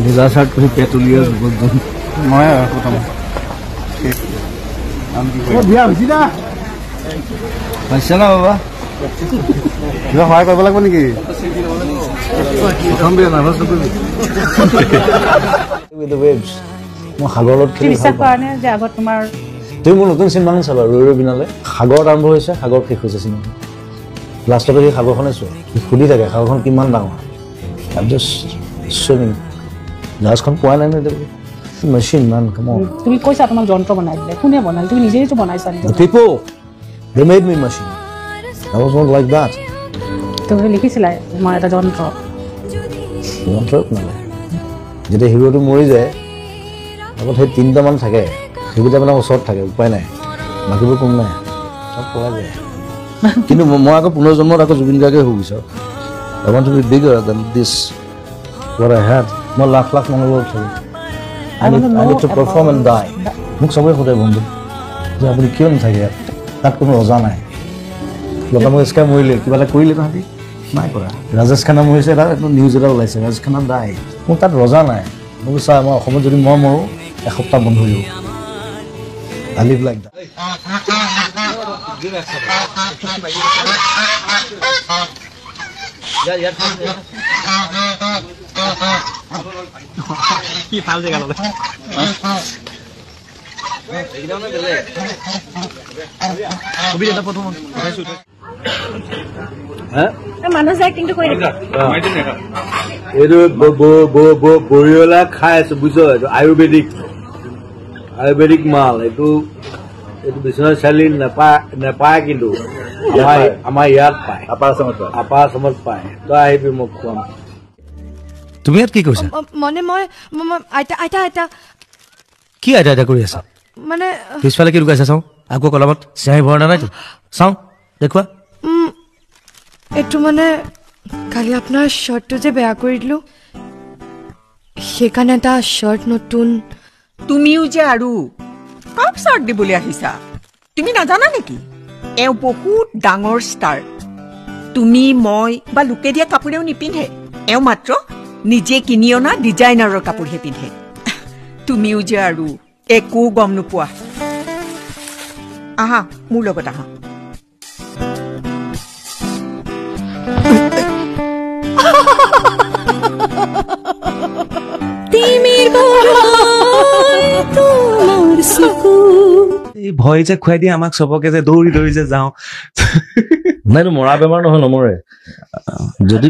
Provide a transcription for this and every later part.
নীলা চাৰ্ট পিন্ধি পেট্ৰলিয়াৰ মই বিয়া হৈছে না হৈছে না বাবা কিবা সহায় কৰিব লাগিব নেকি প্ৰথম বিয়া নাৰ্ভাছ নকৰিবি মই সাগৰত খেলি বিশ্বাস কৰা নাই যে আগত তোমাৰ তুমি মোৰ নতুন চিনেমাখন চাবা ৰৈ ৰৈ বিনালে সাগৰত আৰম্ভ হৈছে সাগৰ শেষ হৈছে চিনেমাখন লাষ্টতে সেই সাগৰখনে চোৱা সুধি থাকে সাগৰখন কিমান ডাঙৰ আই এম জাষ্ট চুইমিং জাহাজখন পোৱা নাই নে মেচিন মান কাম অন তুমি কৈছা তোমাক যন্ত্ৰ বনাই দিলে কোনে বনালে তুমি নিজেইতো বনাইছা the people they made me machine I was not like that তুমি লিখিছিলা মই এটা যন্ত্ৰ মানে যেতিয়া হিৰোটো মৰি যায় আগত সেই তিনিটামান থাকে সেইকেইটা মানে ওচৰত থাকে উপায় নাই বাকীবোৰ কম নাই চব পোৱা যায় কিন্তু মই আকৌ পুনৰ্জন্মত আকৌ জুবিন গাৰ্গে হৈ গৈছোঁ I want to be bigger than this what I had মই লাখ লাখ মানুহৰ লগত থাকোঁ I need to perform and die মোক চবেই সোধে বন্ধু যে আপুনি কিয় নাথাকে ইয়াত তাত কোনো ৰজা নাই লতা মংগেশকাৰ মৰিলে কিবা এটা কৰিলে তাহাঁতি নাই কৰা ৰাজেশ খান্না মৰিছে এটা নিউজ এটা ওলাইছে ৰাজেশ খান্না দাই মোৰ তাত ৰজা নাই মোক চা মই অসমত যদি মই মৰোঁ এসপ্তাহ বন্ধ হৈ যাব I live like that কি ফাল জেগা ললে মানুহ এক্টিংটো কৰি এইটো বৰিয়লা খাই আছো বুজিছ এইটো আয়ুৰ্বেদিক মাল এইটো বিশ্বনাথ চাৰিআলি নেপায় কিন্তু আমাৰ ইয়াত পায় আপাৰ আছামত পায় তই আহিবি মোক খুৱাম তুমি ইয়াত কি কৈছা মানে মই আইতা আইতা আইতা কি আইতা আইতা কৰি আছা মানে পিছফালে কি লুকাইছা চাওঁ আকৌ কলমত চিঞাহী ভৰা নাইতো চাওঁ দেখুৱা এইটো মানে কালি আপোনাৰ শ্বাৰ্টটো যে বেয়া কৰি দিলোঁ সেইকাৰণে এটা শ্বাৰ্ট নতুন তুমিও যে আৰু কাক চাৰ্ট দিবলৈ আহিছা তুমি নাজানা নেকি এওঁ বহুত ডাঙৰ ষ্টাৰ তুমি মই বা লোকে দিয়া কাপোৰেও নিপিন্ধে এওঁ মাত্ৰ নিজে কিনি অনা ডিজাইনাৰৰ কাপোৰহে পিন্ধে তুমিও যে আৰু একো গম নোপোৱা আহা মোৰ লগত আহা এই ভয় যে খুৱাই দিয়ে আমাক চবকে যে দৌৰি দৌৰি যে যাওঁ নাইতো মৰা বেমাৰ নহয় নমৰে যদি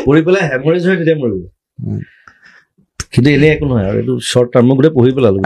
পৰি পেলাই হেমৰেজ হয় তেতিয়া মৰিব কিন্তু এনেই একো নহয় আৰু এইটো শ্বৰ্ট টাৰ্ম গোটেই পঢ়ি পেলালো